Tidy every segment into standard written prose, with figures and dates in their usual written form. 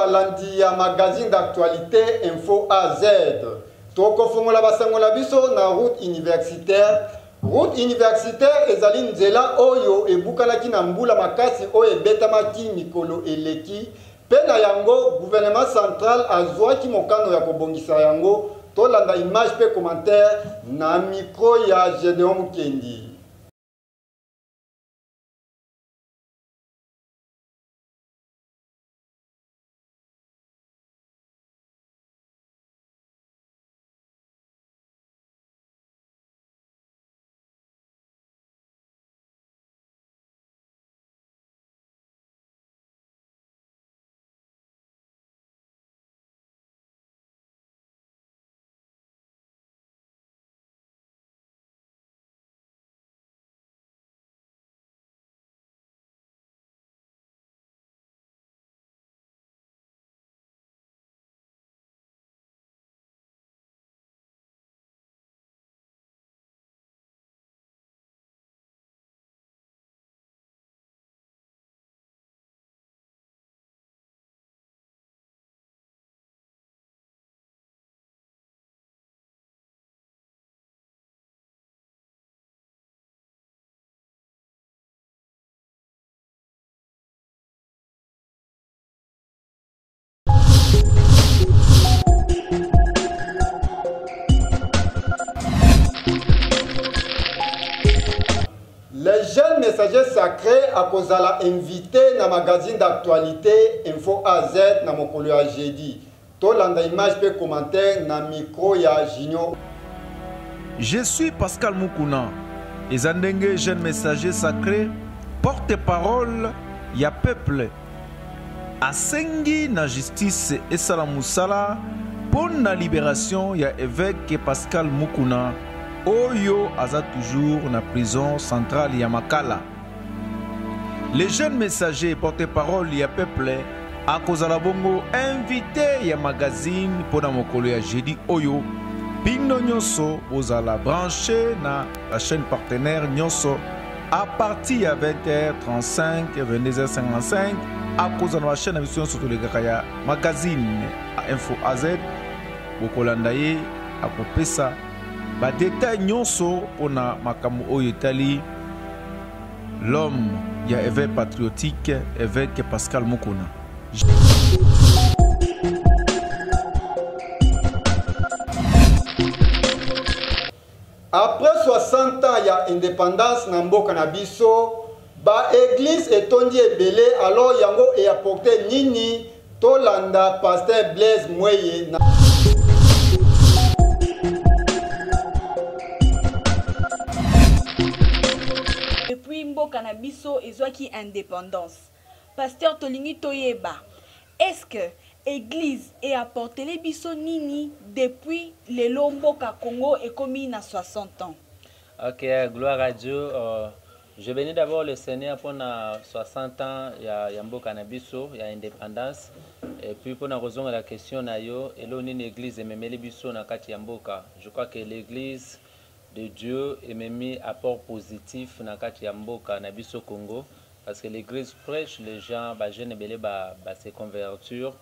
balandi ya magazine d'actualité Info AZ. Toko fongola basangola biso na route universitaire. Route universitaire ezali nzela oyo ebukalaki na mbula makasi oyo ebetamaki mikolo eleki. Pena yango gouvernement central azwaki mokano ya kobongisa yango. Tolanda image pe commentaire na micro ya Gédéon Mukendi. Les jeunes messagers sacrés à cause de la invité dans magazine d'actualité Info AZ na mokolo ya jeudi. Tolanda image pe commentaire na micro ya Junior. Je suis Pascal Mukuna. Ezandenge jeune messager sacré, porte-parole ya peuple. Asengi na justice et salamusala pour la libération ya évêque Pascal Mukuna. Oyo aza toujours na prison centrale ya Makala. Les jeunes messagers porte-parole ya peuple a kozala bongo invité ya magazine pour na mokolo ya jeudi oyo bino nyonso bozala branché na la chaîne partenaire nyonso à partir ya 20h35 et 22h55 a kozala na chaîne émission surtout les gars magazine Info AZ bokolanda ye akopesa ba détail nyonso pona makamu oyo etali l'homme ya évêque patriotique évêque Pascal Mukuna. Après 60 ans ya indépendance na mboka na biso, ba église etondi ebele alors yango e apporté nini tolanda pasteur Blaise Mweye na depuis mboka na biso ezwaki indépendance. Pasteur Tolingi Toyeba, est-ce que église et apporté les biso nini depuis le Lomboka Congo et commis na 60 ans? Ok, gloire à Dieu. Je bénis d'abord le Seigneur pour 60 ans ya mboka na biso ya indépendance et puis pour raison la question na yo et là une église memeli biso na kati ya mboka. Je crois que l'église de Dieu est même apport positif na kati ya mboka na biso Congo parce que l'église prêche les gens ba jeune belé ba se convertir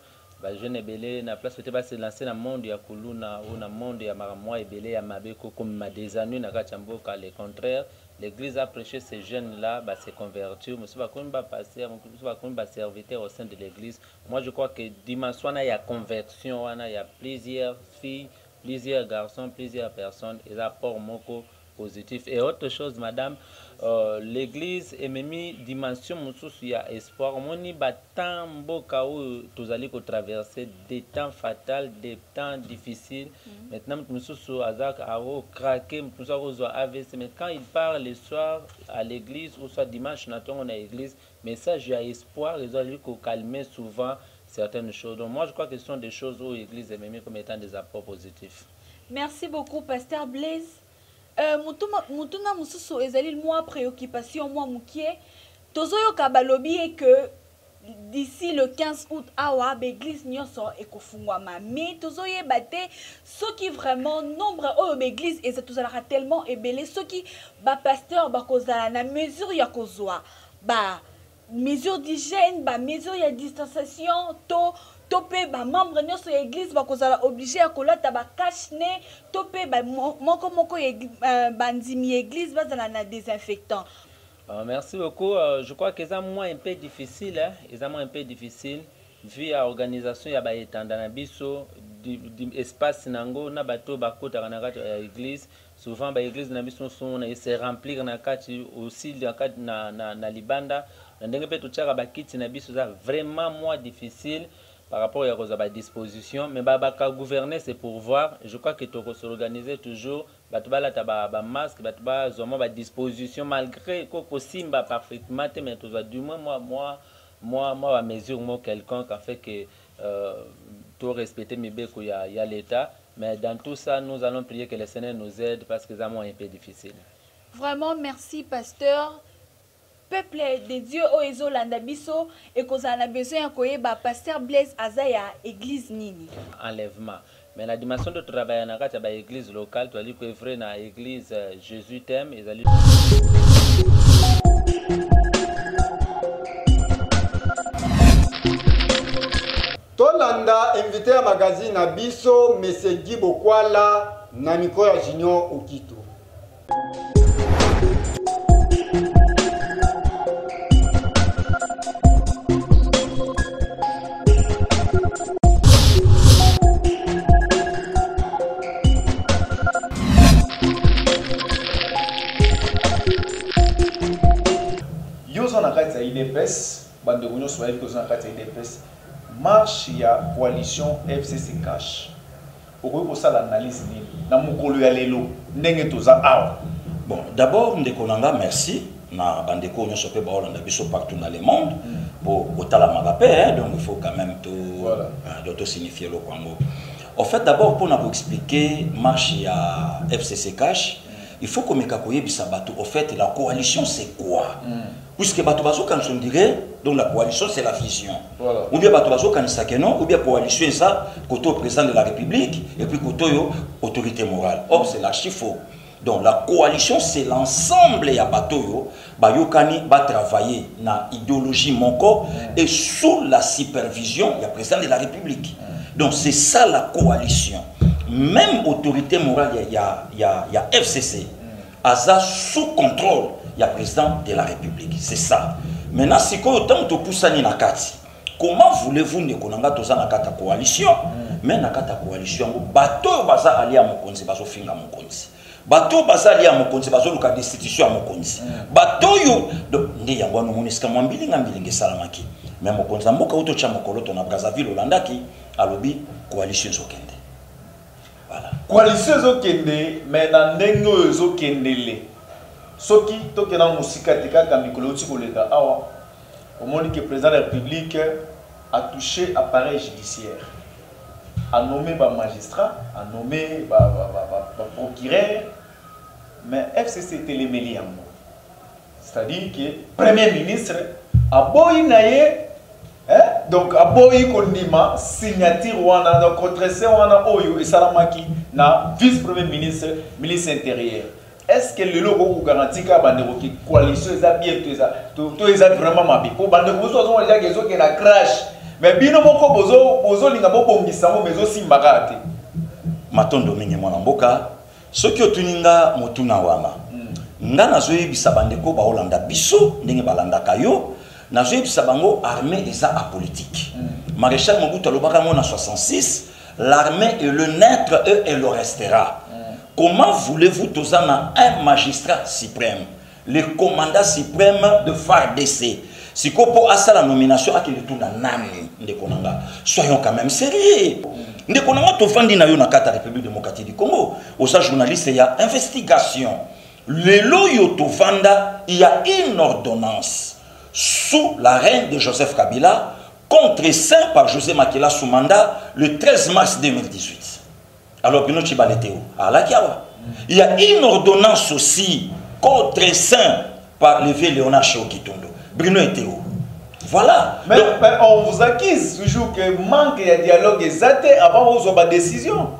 ba jeune belé na place peut se lancer dans monde ya kuluna ou na monde ya maramwa ebelé ya mabeko comme ma des années na kati ya mboka. Le contraire, l'église a prêché ces jeunes là ba se convertir monsieur ba comme ba passer monsieur ba comme ba serviteur au sein de l'église. Moi je crois que dimension na ya conversion il y a plusieurs filles, plusieurs garçons, plusieurs personnes, et rapport moko positif. Et autre chose, madame, l'église est même dimension il y a espoir. Moni batant mboka où tous allez traverser des temps fatals, des temps difficiles. Maintenant, nous sommes azak aro craqué, nous sommes AVC. Mais quand il parle le soir à l'église ou soit dimanche, on a l'église, message il y a espoir, ils ont calmer souvent certaines choses. Donc moi je crois que ce sont des choses où l'église est même comme étant des apports positifs. Merci beaucoup Pasteur Blaise. Mutuna mususu ezali moi préoccupation moi mukie tozoyo kabalobi et que d'ici le 15 août awa l'église nyonso ekofungwama mais tozoye baté ceux qui vraiment nombre o l'église et ça tozalaka tellement ebelé ceux qui ba pasteur ba kozala na mesure ya kozwa ba mesure d'hygiène, ba mesure de distanciation, to topé ba membre nyonso ya église ba kozala obligé à kolata ba cache-nez topé ba moko bandimi église bazala na désinfectant. Merci beaucoup. Je crois que c'est un peu difficile, hein? C'est un peu difficile vu l'organisation ya ba etanda na biso espace nango na bato bakota na kati ya église. Souvent ba église na biso sont se remplir na kati aussi na libanda. Ndenge pe tuchaka ba kiti na biso ça vraiment moins difficile par rapport à la disposition, mais ka gouverner c'est pour voir. Je crois que tu peux s'organiser toujours. Batubala taba ba masque, batubala zoma ba disposition malgré que possible parfaitement, mais tu vas du moins moi à mesure moi quelqu'un qui fait que tout respecter mes béco y a l'État, mais dans tout ça nous allons prier que le Seigneur nous aide parce que c'est un peu difficile. Vraiment merci pasteur. Peuple de Dieu o ezolanda biso et kozana besoin koyeba pasteur Blaise Azaya église nini enlèvement mais la dimension de travail na kati ba église locale tu ali ko vrai na église Jésus t'aime ezali tolanda invité à magazine na biso monsieur Guy Bokwala na micro ya Junior Okito. IDPS, bande de réunion sur IDPS, marche ya coalition FCC Cash. Pourquoi ça l'analyse ni na mukolo ya lelo ndenge toza awa. Bon, d'abord ndekonanga merci na bande de réunion sur Hollande biso partout dans le monde pour otala magapé donc il faut quand même tout signifier le Congo. En fait d'abord pour nous expliquer marche ya FCC Cash, il faut que Mekakoye Bisabato, en fait, la coalition c'est quoi? Puisque Batobazo, quand on dirait, donc la coalition c'est la fusion. Voilà. Ou bien Batobazo, quand on ou bien coalition ça, côté président de la République, et puis côté autorité morale. Or, c'est l'archi faux. Donc la coalition c'est l'ensemble ya Batoyo, Bayokani va travailler dans l'idéologie Monko et sous la supervision du président de la République. Donc c'est ça la coalition. Même autorité morale, il y a FCC, ASA sous contrôle, il y a président de la République. C'est ça. Maintenant, si vous avez poussé na kati, comment voulez-vous ne konanga toza na kata coalition? Mais na kata coalition, bato baza ali a mokonzi bazo finga mokonzi. Bato baza ali a mokonzi bazo luka destitution a mokonzi. Bato yo ndi yango no monisika mwambili ngambili ngesalamaki. Mais mokonzi mboka uto cha mokolo to na Brazzaville Olandaki alobi coalition zokende. Voilà. Coalition zokende mais na ndenge zokendele. Soki tokena musika tekaka mikolo tikoleka awa. Au moment que le président de la République a touché appareil judiciaire, a nommé un magistrat, a nommé un procureur, mais FCC était les mêlés en moi. C'est-à-dire que le Premier ministre a boyi naye, donc a boyi kondima signature wana donc contreseing wana oyo et salamaki na vice-premier ministre, ministre intérieur. Est-ce que le logo garantit que la coalition est bien tout est vraiment ma vie? Pour bande bozo on déjà que la crash. Mais bino moko bozo linga bo bongisa mais aussi mbagate. Matondo mingi mwana mboka. Soki otuninga motuna wana. Nga nazoyi bisa bande ko ba Hollanda biso ndenge balanda kayo. Nazoyi bisa bango armée eza apolitique. Maréchal Mobutu alobaka mona 66, l'armée est le naître et le restera. Comment voulez-vous tous un magistrat suprême, le commandant suprême de FARDC? Si Kopo a la nomination à qui le tourne à Nani, soyons quand même sérieux. Nous avons tout vendu dans la République démocratique du Congo. Aux journalistes, il y a investigation. Le loyo to vanda, il y a une ordonnance sous la reine de Joseph Kabila contre saint par José Makila sous mandat le 13 mars 2018. Alors, il y a une ordonnance aussi contre saint par le vieux Léonard Chokitondo. Bruno était où? Voilà. Mais, donc, on vous accuse toujours que manque de dialogue exact avant vos décision.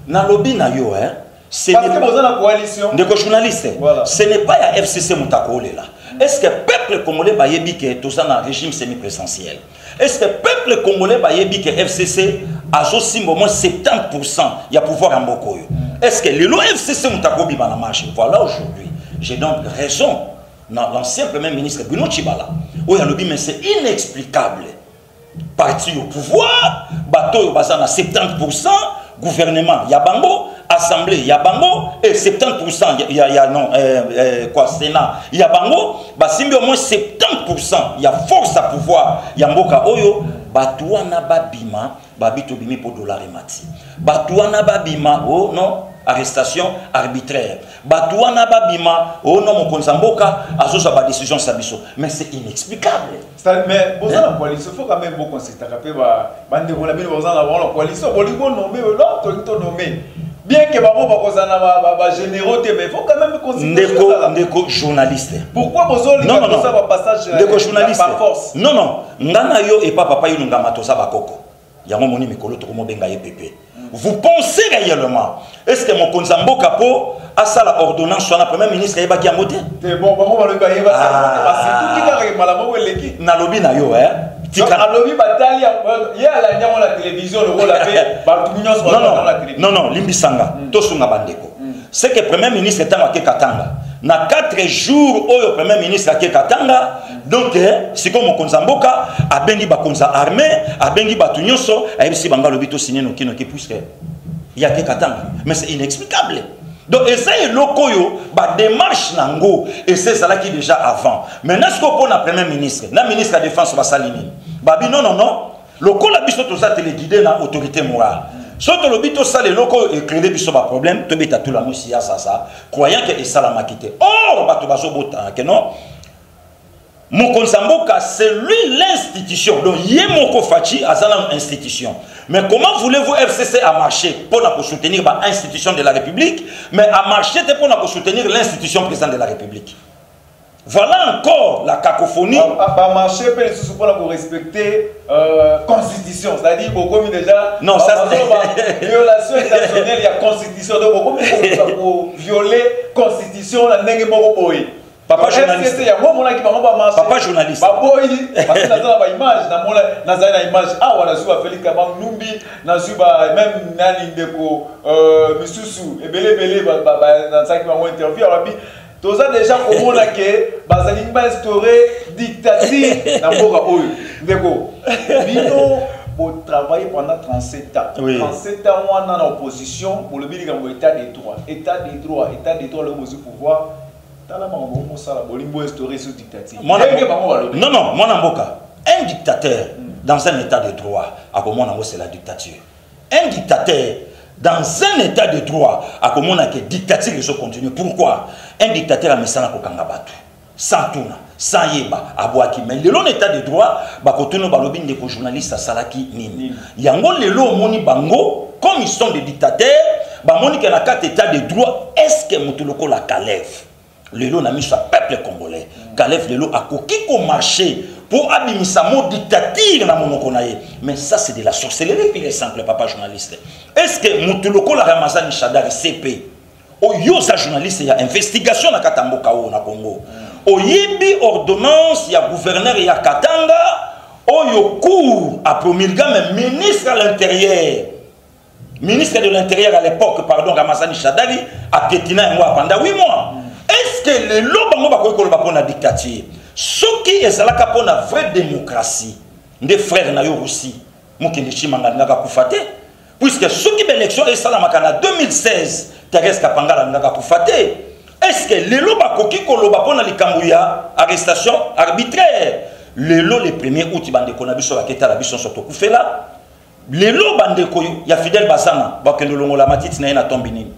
Dans le lobby, parce que vous avez la coalition. De journalistes. Voilà. Ce n'est pas la FCC Moutakoole là. Est-ce que le peuple peuple congolais bayebi que tout ça dans régime semi-présidentiel? Est-ce que le peuple congolais bayebi que FCC a aussi au moins 70% il y a pouvoir en Bokoyo? Est-ce que le FCC mutakobi ba na marche? Voilà aujourd'hui. J'ai donc raison dans l'ancien premier ministre Bruno Tshibala. Où il a dit mais c'est inexplicable. Parti au pouvoir, bateau bazana 70%, gouvernement Yabango, assemblée Yabango et 70% il y a non quoi Sénat Yabango, basimbi au moins 70% il y a force à pouvoir Yamboka Oyo, batouana babima, babito bimi pour dollar et mati. Batouana babima oh non arrestation arbitraire. Batouana babima oh non mon konzamboka azosa ba décision sabiso, mais c'est inexplicable. Mais vous avez la coalition, il faut quand même beaucoup consister. Bande vous avez la coalition, vous avez nommé l'autre nommé. Bien que vous généraux, mais il faut quand même considérer Ndeko journaliste. Pourquoi vous avez un passage Ndeko journaliste. par force? Non non, ngana yo et papa yo ngama toza bakoko. Yango moni mikolo to mo benga yepepe. Vous pensez réellement est-ce que mon konzambo capo a ça la ordonnance sur la première ministre Eba qui a moté? C'est bon, on va le gagner parce que tout qui a malamo eleki. Na lobby na yo hein. Na lobby bataille il y a la nyamo la télévision le rôle fait ba tout sur la télévision. Non, limbisanga to sunga bandeko. C'est que premier ministre est à Katanga. Na 4 jours au premier ministre à Katanga, donc c'est comme Konzamboka a bengi ba konza armée, a bengi ba tunyoso, a ebisi banga lobito signé no kino qui puisque il y a que Katanga, mais c'est inexplicable. Donc essaye lokoyo ba démarche nango et c'est ça là qui déjà avant. Maintenant ce qu'on pour la premier ministre, la ministre de la défense va salini. Babi non, loko la biso to ça téléguidé na autorité morale. Soto lobito ça les locaux et créer biso ba problème, to beta tout la mosia ça, croyant que ça la makité. Or bato baso bota que non. Mon konzamboka c'est lui l'institution. Donc yemoko fachi azana institution. Mais comment voulez-vous FCC a marché pour soutenir l'institution de la République, mais a marché pour soutenir l'institution présidente de la République? Voilà encore la cacophonie. A marché pour respecter la Constitution. C'est-à-dire beaucoup déjà. Non, ça c'est violation internationale, il y a Constitution. Donc beaucoup pour violer la Constitution, la nègre moko. Papa journaliste. Papa journaliste. Parce que dans la image, ah voilà, sur Félix Kabang Numbi, même Nani Ndeko, Misusu, et Belé, dans ça qui m'a interviewé, tout ça déjà comment là que Bazaling va instaurer dictature dans Boga Oyo. Ndeko, Bino, vous travaillez pendant 37 ans. 37 ans, on est en opposition pour le bilan de l'état des droits. État des droits, le pouvoir. Non, mon amboka. Un dictateur dans un état de droit, à comment c'est la dictature. Un dictateur dans un état de droit, à comment la dictature se continue. Pourquoi? Un dictateur a mis ça dans Kangabatu. Sans tourna, sans yeba, à boaki. Mais le long état de droit, bakotono balobin de journalistes à Salaki Nini. Yango le long moni bango, comme ils sont des dictateurs, bamoni que la carte état de droit, est-ce que Moutuloko la calève? Le lot n'a mis sur le peuple congolais. Kalef le lot a coquille au marché pour abîmer sa mot dictature dans mon konaye. Mais ça c'est de la sorcellerie puis les simples papa journaliste. Est-ce que Moutuloko la Ramazani Chadari CP au yosa journaliste il y a investigation na Katamboka au na Congo. Au yebi ordonnance il y a gouverneur il y a Katanga au yo cour a promulgué même ministre à l'intérieur. Ministre de l'intérieur à l'époque pardon Ramazani Chadari a piétiné un mois pendant 8 mois. Est-ce que les lobango bakoyikola pour la dictature? Ce qui est là pour la vraie démocratie, des frères na yo aussi, mukende chimanga ngaka kufate, puisque ce qui l'élection est ça la makana 2016, Thérèse Kapangala ngaka kufate. Est-ce que les lobakoyikola pour la likambuya arrestation arbitraire? Les lots les premiers août bande konabiso la keta la biso soto kufela. Les lots bande koyo ya Fidel Bazana bakendo longo la matiti na ina tombini.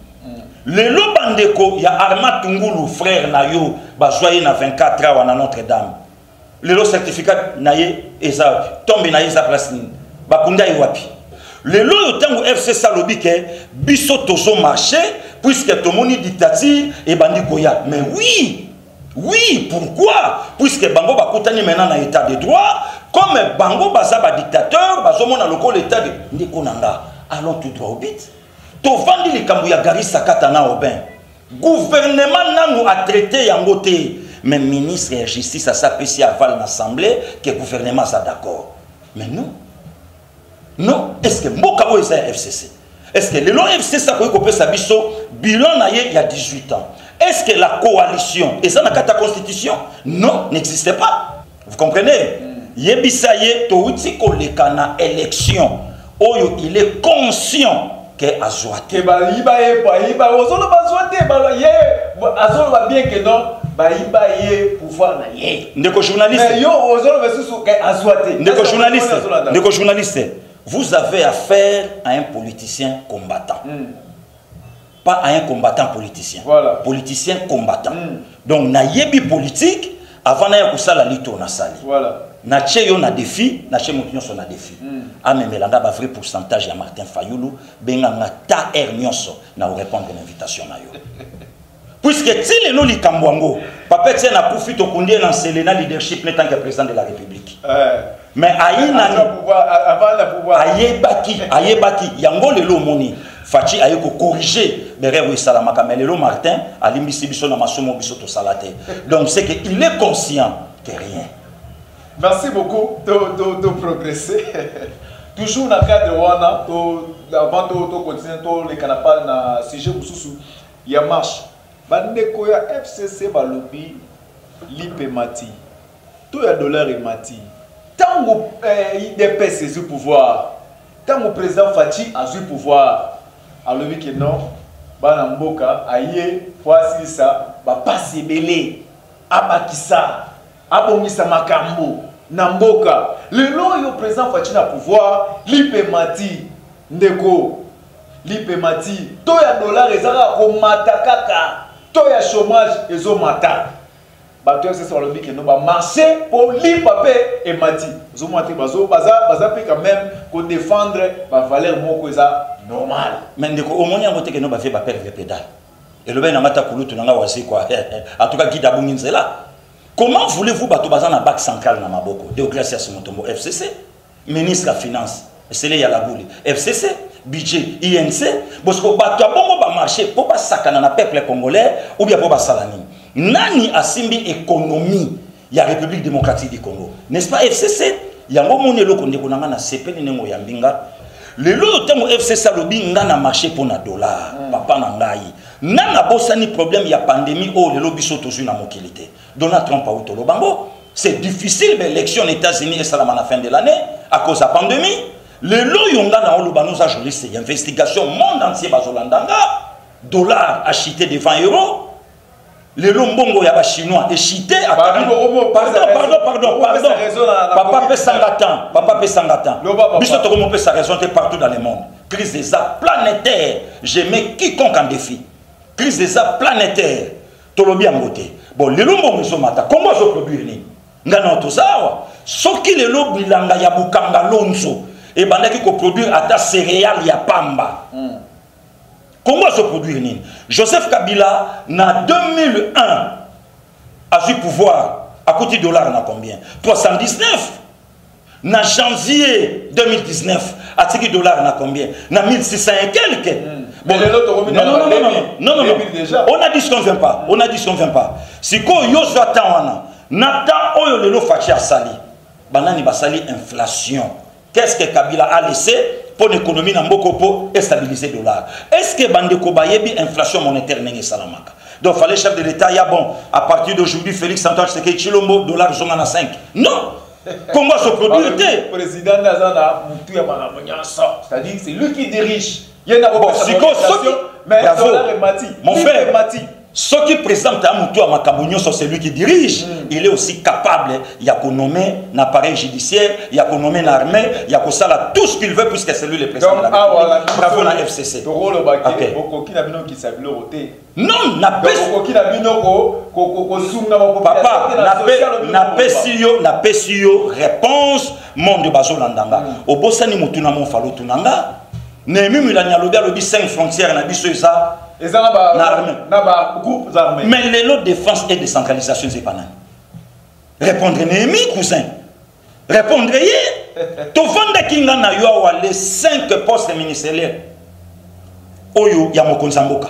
Le Lobandeko, il y a Arma Tungulu, frère Nayo, Bazoye na 24 ans à Notre-Dame. Le certificat Naye, Eza, tombe Naye, Eza place, Bakunda Iwapi. Le Tango FC Salobike, Bisso Tozo marché, puisque tout le monde dictature et Bandikoya. Mais oui, pourquoi? Puisque Bango Bakutani maintenant dans l'état de droit, comme Bango Bazaba dictateur, Bazomona local l'état de Nikonanga. Allons tout droit au bit. Tovandi les Kambouya Garissa Katana Aubin. Gouvernement n'a a traité Yangote. mais ministre et justice à sa PC aval l'Assemblée, que le gouvernement est d'accord. Mais non. Non. Est-ce que Mokabo est un FCC? Est-ce que le FCC a coupé sa bilan il y a 18 ans? Est-ce que la coalition, et ça n'a pas ta constitution? Non, n'existait pas. Vous comprenez? Yebisaye, Touti Kolekana, élection. Oyo, il est conscient que Azoate. Que bien que non, pouvoir na ye. Ndeko journaliste. Ndeko journaliste. Vous avez affaire à un politicien combattant. Pas à un combattant politicien. Voilà. Politicien combattant. Donc, na yebi politique, avant na yakusa la lito na sali. Voilà. Na cheyo na défi, na che motinyo so na défi. Ame melanda ba vrai pourcentage ya Martin Fayoulou, benga na ta nyonso na répondre à l'invitation na yo. Puisque si le li kambwango, papa tient na kufi to kundie na selena leadership en tant que président de la République. Mais aïna avant le pouvoir. Ayebaki, yango le lo moni. Fachi aye ko corriger derrière oui salamaka mais le lo Martin alimbisi biso na masomo biso to salate. Donc c'est que il est conscient que rien. Merci beaucoup de progresser. Toujours dans le cadre wana avant de continuer les canapes na sujet mususu il y a marche. Bandeko ya FCC balobi lipe mati. Tout ya dollar et mati. Tant que IDPS a eu pouvoir, tant que le président Fachi a eu pouvoir, alors que non, Banamboka, aïe, voici ça, passe belé, abakisa, abongisa makambo, Namboka. Le long le président Fachi a pouvoir, lipe mati, ndeko, lipe mati, to ya dollar ezara ko matakaka, to ya chômage ezo mata. Bateau c'est sur le but que nous va marcher pour libre et mati. Zo mati bazo baza peut quand même qu'on défendre la valeur moko ça normal. Mais ndeko au moins ngote que nous va faire perdre les pédales. Et le ben na mata kulutu nanga wasi quoi. En tout cas guida bunginzela. Comment voulez-vous bato baza na banque centrale na maboko? Deogracias Mutombo FCC, ministre de la finance, c'est les Yalabouli. FCC, budget INC, parce que bato bongo ba marcher pour pas sakana na peuple congolais ou bien pour ba salani. Nani asimbi économie ya République démocratique du Congo, n'est-ce pas FCC? Yango monelo kondeko nanga na CP nengo ya mbinga. Lelo temo FCC alobi nga na marché pour na dollar, papa na ngai. Nana bosani problème ya pandémie oh lelo biso tozu na mokilité. Donald Trump a utolo bango. C'est difficile mais l'élection aux États-Unis et ça à la fin de l'année à cause de la pandémie. Lelo yonga na oloba nous a joli c'est investigation monde entier bazolandanga. Dollar acheté devant euro. Les lombongo ya ba chinois échité à pardon. Papa peut s'engatan, papa peut s'engatan. Biso to comme peut sa raison partout dans le monde. Crise des arts planétaire, je mets quiconque en défi. Crise des arts planétaire. Tolobi en beauté. Bon, les lombongo so mata, comment zo produire ni? Ngana to sawa. Soki le lobi langa ya bukanga lonzo et bandaki ko produire ata céréales ya pamba. Comment se produire nini? Joseph Kabila, en 2001, a eu pouvoir, à côté de dollar, na combien? 319. En janvier 2019, à côté de dollar, na combien? Na 1600 et quelques. Bon, non. On a dit ce qu'on ne vient pas. On a dit ce qu'on ne vient pas. Si ko yo zatawana, nata oyo lelo fachi a sali. Banani ba sali inflation. Qu'est-ce que Kabila a laissé pour l'économie na mboko et stabiliser le dollar? Est-ce que bandeko bayebi inflation monétaire n'est salamaka? Donc fallait chef de l'État ya bon à partir d'aujourd'hui Félix Antoine Tshisekedi Tshilombo dollar zonga na 5. Non. Comment se produire? Le président Nazana mutu ya manamonya ça. C'est-à-dire c'est lui qui dirige. Il y a bon, mais dollar est mati. Mon frère mati. Ce qui présente à Moutou à Makabunyo, c'est lui qui dirige. Il est aussi capable, il y a qu'on nommer un appareil judiciaire, il y a qu'on nommer une armée, il y a qu'on ça tout ce qu'il veut puisque c'est lui le président de la République. Bravo la FCC. Non, papa, n'a pas réponse monde de Bazolandanga. Au Bossani Moutouna mon falo tunanga. Némi Milania Lobi 5 frontières na biso ça. Mais les lots de défense et décentralisation, c'est pas nan. Répondre Némi, cousin. Répondre tu vends kinga na yo les 5 postes ministériels. Oyo ya mokonzamboka.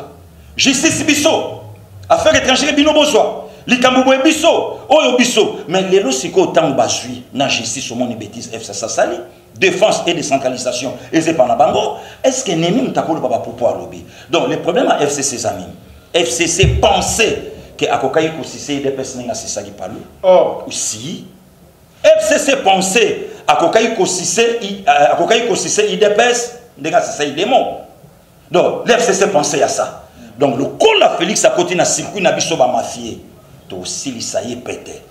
Justice biso. Affaires étrangères bino bozwa. likambo biso oyo biso mais lelo siko tango basui na justice au monde bêtise FCC sali défense et décentralisation et c'est pas na bango est-ce que nemi mutakolo baba popo à lobby donc le problème à FCC zami FCC pensait que akokai ko sisé des personnes nga sisaki palu aussi FCC pensait akokai ko sisé IDPS nga sisé démon donc l'FCC pensait à ça donc le col à Félix à côté na circuit na biso ba mafié to aussi lisaye pété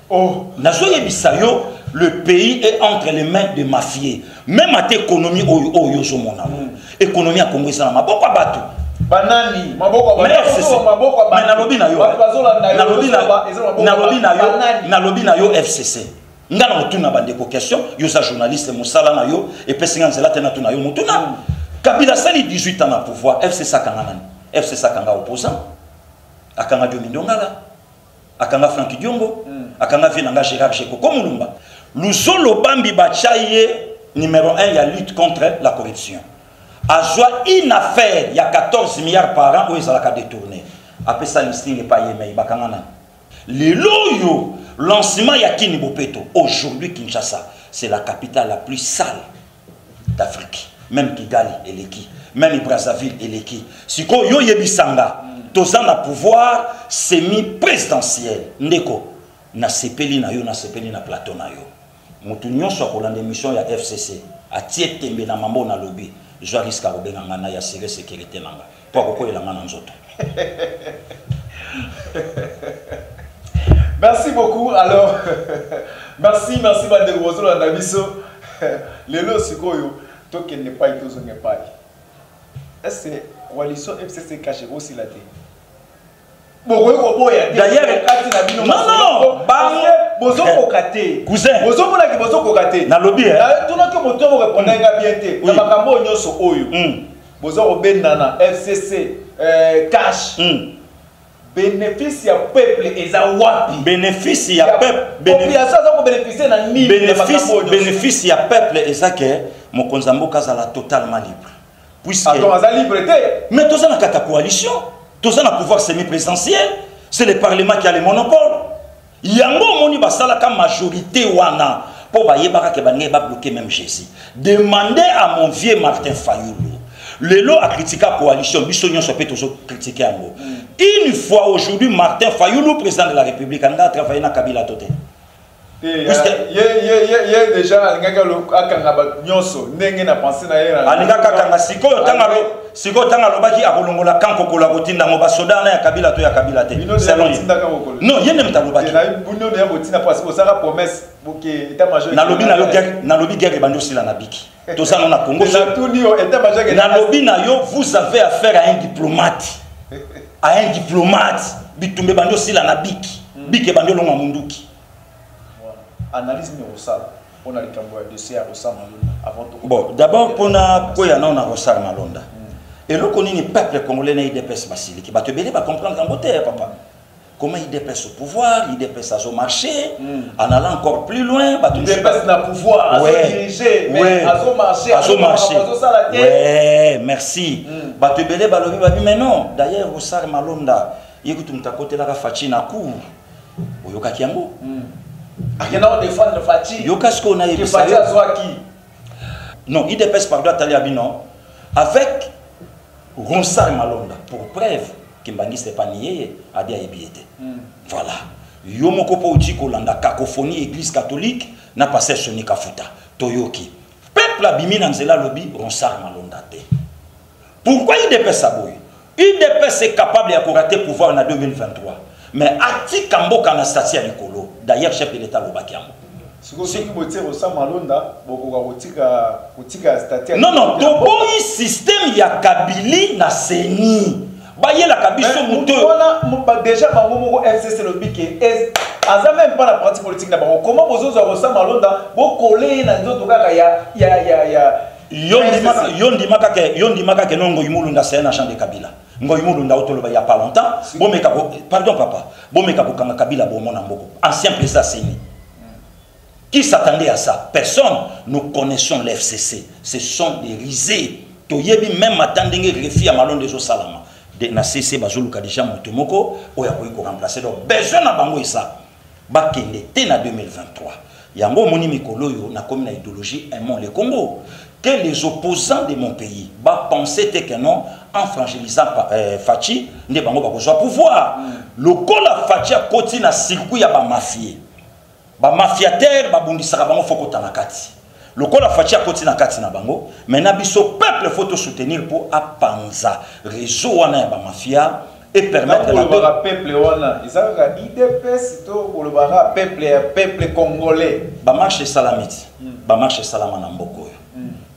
na soye bisayo le pays est entre les mains de mafieux même à l'économie oyo zo mona économie à Congo ça na maboko batu banani maboko maboko mais na lobi na yo FCC ngana mutuna bande ko question yo sa journaliste musala na yo et pesinga nzela tena tuna yo mutuna Kabila sali 18 ans na pouvoir FCC kanga nani FCC kanga opposant akanga Domindongala akanga Franck Diongo akanga Vinanga Gérard Cheko Komulumba Luzolo Bambi Bachaye numéro 1 il y a lutte contre la corruption Azwa une affaire il y a 14 milliards par an où ils ont détourné après ça listing n'est pas yémé bakanga nani les loyo lancement ya Kini Bopeto aujourd'hui Kinshasa c'est la capitale la plus sale d'Afrique même Kigali et Leki même Brazzaville et Leki siko yo yebisanga tozan na pouvoir semi-présidentiel ndeko na sepeli na yo na sepeli na plateau na yo mutu nyonso akolanda émission ya FCC atie tembe na mambo na lobby je risque à robenga ngana ya sécurité nanga po ko koyela ngana nzoto. Merci beaucoup alors merci bande Rozo la biso lelo sikoyo toke ne pas tozo ne pas est-ce que coalition FCC cache aussi la té d'ailleurs non bozo kokate cousin bozo mona ki bozo kokate na lobby tuna ke moto mo répondre nga bien té na makambo nyoso oyo bozo obenda na FCC cash bénéfice ya peuple eza wapi bénéfice ya peuple population za ko bénéficier na nini bénéfice ya peuple eza que mokonza mboka za la totalement libre puisque attends za liberté mais tous na kata coalition tous na pouvoir semi-présidentiel c'est le parlement qui a le monopole yango moni basala ka majorité wana po ba yebaka ke bange ba bloquer même Jésus demandez à mon vieux Martin Fayulu le lot a critiqué la coalition biso nyonso peut toujours critiquer yango une fois aujourd'hui Martin Fayulu président de la République a travaillé na Kabila Toté ye déjà ngaka lo akanga ba nyonso ndenge na penser na ye na alingaka kanga siko tanga lobaki akolongola kanko kola kotinda ngo basoda na ya Kabila to ya Kabila te non yene mtalobaki na buno de botina parce que ça la promesse boke état major na lobi guerre bando sila na biki to ça na Congo na tout ni état major na lobi na yo vous avez affaire à un diplomate bitumbe bando sila na biki biki bando longa munduki analyse mais Rosal on a le cambo de dossier à Rosal avant tout bon d'abord pour na koya na on a Rosal Malonda et le connaît peuple congolais na IDPS Basili qui va te belé va comprendre en beauté papa comment IDPS au pouvoir IDPS au marché en allant encore plus loin va te IDPS na pouvoir à diriger mais à marché ouais merci va te belé va lobi va mais non d'ailleurs Rosal Malonda yekutu mtakote la fachi na cour oyoka kiango akena défendre le Fati yokasko na yebisa non IDPS pardon tali abino avec Ronsard Malonda pour preuve que Mbangiste n'est pas nié à dia ebiete voilà yo moko po uti kolanda cacophonie église catholique na passé soni kafuta toyoki peuple abimi na nzela lobi Ronsard Malonda te pourquoi IDPS aboy IDPS est capable de rater pouvoir en 2023 mais Ati Kambo kana stati ya likolo d'ailleurs chef de l'état lobakiamo non non toboyi système ya Kabili na seni baye la kabiso muto déjà bango moko FCC lobike aza même pas la pratique politique na bango comment bozo za Rosa Malonda bo coller na nzoto kaka ya yondi maka ke nongo imulunda sena champ de Kabila ngoy mulunda otolo il y a pas longtemps bomeka pardon papa bomeka ko kanga Kabila bomona mboko ancien président Seni qui s'attendait à ça personne. Nous connaissons l'FCC ce sont des risés to yebi même attendenge refi à Malonde zo salama na CC bazoluka déjà motomoko oya ko remplacer donc besoin na bango ça ba kende te na 2023 yango moni mikolo yo na comme na idéologie aimons le Congo que les opposants de mon pays ba penser que non en fragilisant Fachi ne bango ba ko pouvoir le kola Fachi a koti na circuit ya ba mafia mafiateur ba bundisaka bango fokota na kati le kola Fachi a koti na kati na bango mais na biso peuple faut soutenir pour apanza réseau wana ba mafia et permettre la peuple wana isaka IDPS to le peuple congolais ba marche salamite ba marche salama na mboko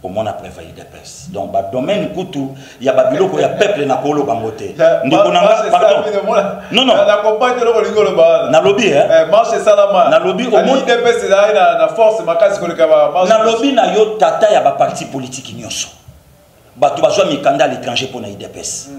au moins après IDPS donc ba domaine kutu ya babiloko ya peuple na kolo bangote ndiko nanga pardon non non na compagne le lingo le ba na lobby marche salama na lobby au moins IDPS na force makasi ko le kaba na lobby na yo tata ya ba parti politique nyonso bato bazwa mikanda à l'étranger pour na IDPS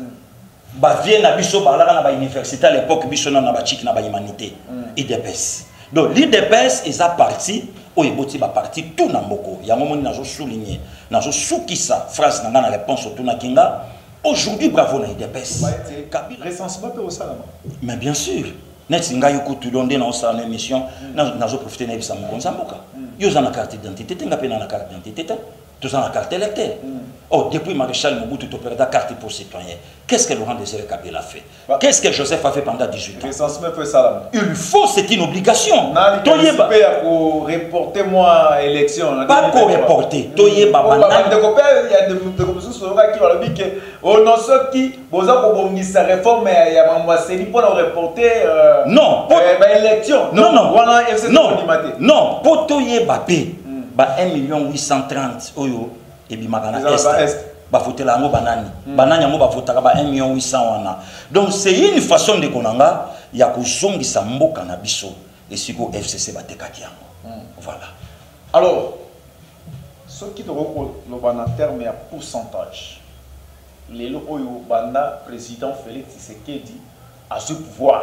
ba vie na biso balaka na ba université à l'époque biso na ba chik na ba humanité IDPS donc l'IDPS est à parti oyeboti ba parti tout na mboko yango moni nazo souligner nazo soukisa phrase na na réponse tout na kinga aujourd'hui bravo na IDPS recensement pe au salama mais bien sûr net singa yoko tout donné na sa émission nazo profiter na bisa mokonza mboka yo za na carte d'identité tenga pe na carte d'identité tout ça na carte électeur oh depuis Maréchal Mobutu to perda carte pour citoyen qu'est-ce que Laurent Désiré Kabila a fait qu'est-ce que Joseph a fait pendant 18 ans recensement pe salama il faut c'est une obligation toyeba pour reporter moi élection pas pour reporter toyeba banana de copain il y a de comme ça qui va le dire que on non ce qui boza ko bongisa réforme ya mambaseli pour reporter non élection non wana FC non pour toyeba pe ba 1,830,000 oyo et bimagana est ba fotela ngo banani banani ngo ba fotaka ba 1,800,000 wana donc c'est une façon de konanga ya kozongisa mboka na biso et siko FCC batekaki yango voilà alors ce qui doit le bana terme ya pourcentage les oyo bana président Félix Tshisekedi a ce pouvoir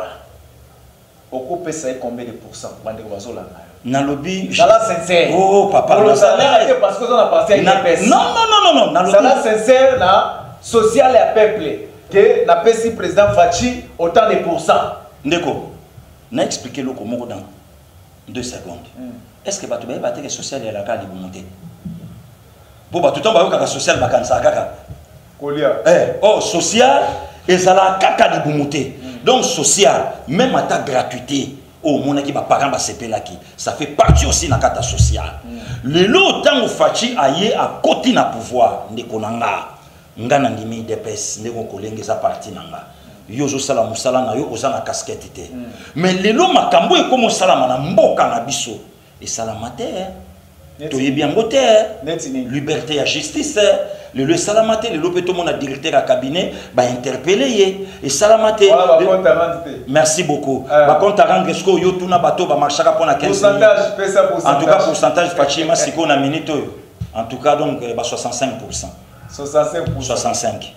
oko pesa combien de pourcents bande bazolanga na lobby ça la sincère oh papa pour le salaire parce que on a passé à IPS non na lobby ça la sincère na social et peuple que na pesi président Fachi autant de pourcents ndeko na expliquer le comment dans 2 secondes est-ce que batu ba te social et la ka limonter bo ba tout temps ba ka social ba kansa kaka kolia oh social et ça la kaka limonter donc social même à ta gratuité au monde qui va parents va sepelaki ça fait partie aussi na kata social le lot tant Fachi aye à côté na pouvoir ndeko nanga ngana ndimi DPS ndeko kolenge za parti nanga yo zo sala musala na yo ozana casquette te mais le lot makambo e comme sala na mboka na biso et salamate toyebi yango te liberté ya justice le salamate le lope tout mon directeur à cabinet ba interpeller et salamate merci beaucoup ba compte à rendre ce que yo tuna bato ba marchaka pour na 15 pourcentage pesa pourcentage en tout cas pourcentage Fachi ma siko na minute en tout cas donc ba 65% 65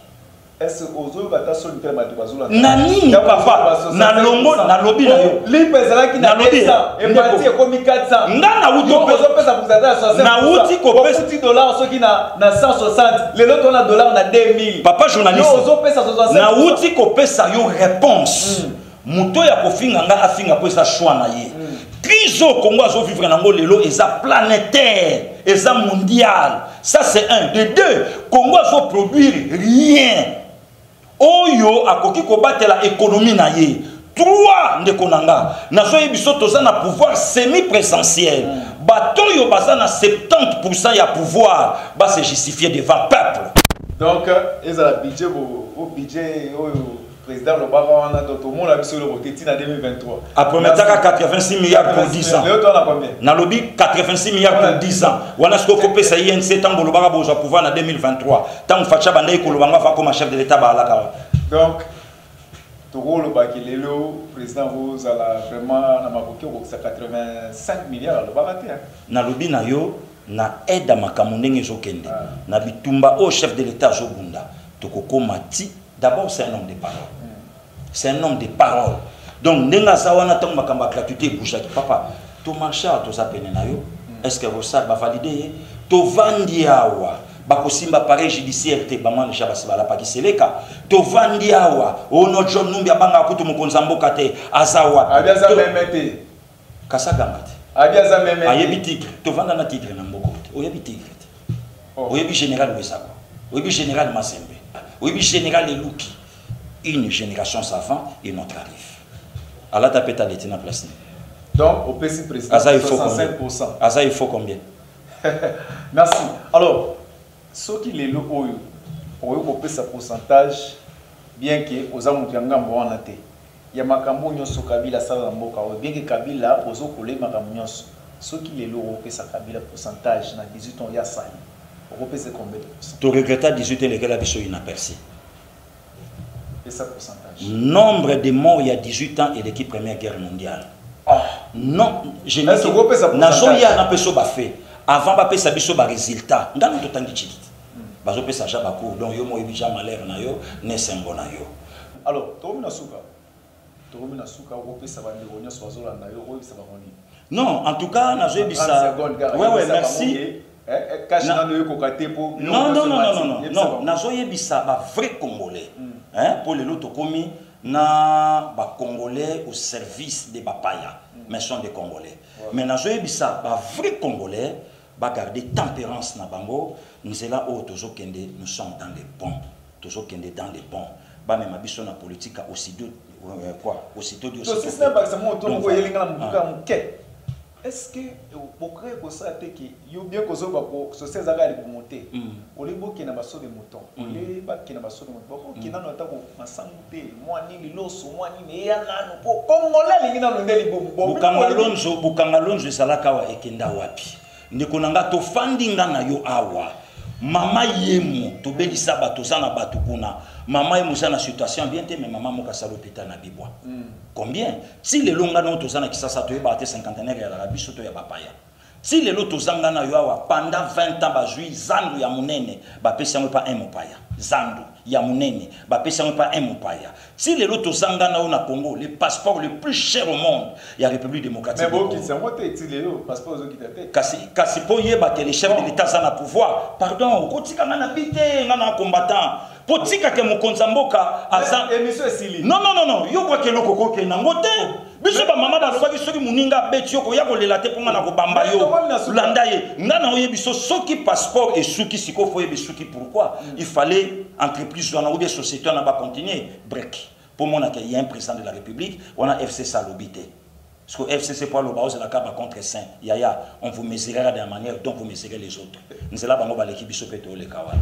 est-ce que ozo bata solitaire bato bazula nani papa na longo na lobby na yo lipeza ki na lobby et parti comme 400 ngana uto pesa pourcentage 65 na uti ko pesa $100 soki na 160 le lot on a dollar na 2000 papa journaliste ozo pesa 65 na uti ko pesa yo réponse muto ya kofinga nga afinga po esa choix na ye crise au Congo azo vivre nango lelo eza planétaire eza mondial ça c'est un de deux Congo azo produire rien oyo akoki ko batela économie na ye trois ndeko nanga nazo yebiso toza na pouvoir semi présentiel bato yo baza na 70% ya pouvoir ba se justifier devant peuple donc ezala budget au budget oyo président le Baron tout le monde a vu sur le côté en 2023 après metaka 86 milliards pour 10 ans na lobby 86 milliards pour 10 ans wana ce ko pesa INC tango le Baron boza pouvoir en 2023 tango Facha bandai ko lobanga fa comme chef de l'état ba alaka donc toko le bakilelo président vous ala vraiment na makoki ko 85 milliards le Baron na lobby na yo na aide makamu ndenge ezokende na bitumba au chef de l'état zobunda toko komati d'abord c'est un homme de parole c'est un homme de parole donc ndenga sawana tango makamba gratuité bouchaki papa to marcha to sapene na yo est-ce que vous ça va valider to vandi awa bakosimba pareil judiciaire te bamwana déjà basibala pa kiseleka tovandi awa ono John Numbi abanga kutu mokonza mboka te azawa abiaza memete kasagamba te abiaza memete ayebi tigre tovanda na tigre na mboko te oyebi tigre te oyebi général Wesako oyebi général Mazembe oyebi général Eluki une génération savant et notre arrive ala tapeta lieutenant place donc au PC président 65%. Asa il faut combien? Merci. Alors, ce qui est le haut, on peut sa pourcentage, bien que aux amours en a été. Il y a Makambo Nyoso Kabila Salamboka, bien que Kabila, aux autres collègues Makambo Nyoso, ce qui est le haut, on peut sa Kabila pourcentage, dans 18 ans, il y a ça. On peut combien de pourcentage? Tu regrettes 18 ans, lesquels avaient inaperçus. Et ça pourcentage? Nombre de morts il y a 18 ans et l'équipe Première Guerre mondiale. Non, je n'ai pas fait. Avant de faire des résultats, dans notre temps de chili. Je vais faire des cours, donc je vais faire des malheurs, je vais faire des malheurs. Alors, tu vas faire souka, non, en tout cas, je vais faire oui, merci. Non, je vais faire des vrais Congolais. Pour les autres, na ba Congolais au service des Bapaya, mais sont des Congolais. Mais na joye bisa ba vrai Congolais ba garder tempérance na bango, nous sommes là où toujours kende, nous sommes dans les bons, toujours kende dans les bons. Ba même biso na politique aussitôt quoi, aussitôt du aussitôt. C'est pas ça mon tour yelinga na muke. Est-ce que pour créer pour ça que yo bien que ça pour société za ga monter. Au lieu qui na baso de mouton. Au lieu ba qui na baso de mouton. Qui na nota ko masangute moi ni loso moi ni ya nanu ko Congolais lingi na ndeli bombo. Bukanga lonzo salaka wa ekenda wapi. Ndeko nanga to fandinga na yo awa. Mama yemu to belisa bato sana bato kuna. Maman est dans situation bien, mais maman est à l'hôpital na Bibwa. Combien? Si les longs gars qui sont 50 et à l'Arabie Saoudite, si les lots pendant 20 ans, Zandu ya munene, pas un mopaya. Zandu ya munene, pas un mopaya. Si les lots na Congo, le passeport le plus cher au monde, il y a la République démocratique. Mais bon, qui s'est monté, le passeport qui t'a Kasi pour y les chefs de l'État sont pouvoir. Pardon, quand on a habité, on a combattant. Potika ke mokonza mboka aza émission Sili. Non, yo kwa ke lokoko ke na ngote. Biso ba mama ba loba soki muninga beti yoko ya kolela te ponga na ko bamba yo. Landa ye. Ngana oye biso soki passeport et souki siko foye bisuki pourquoi? Il fallait entreprise ou bien société on va continuer break. Pour mon il y a un président de la République, on a FCC à l'obité. Parce que FCC pour l'obao c'est la caba contre saint. Yaya, on vous mesurera de la manière dont vous mesurez les autres. Nous là bango ba l'équipe biso peto le kawal.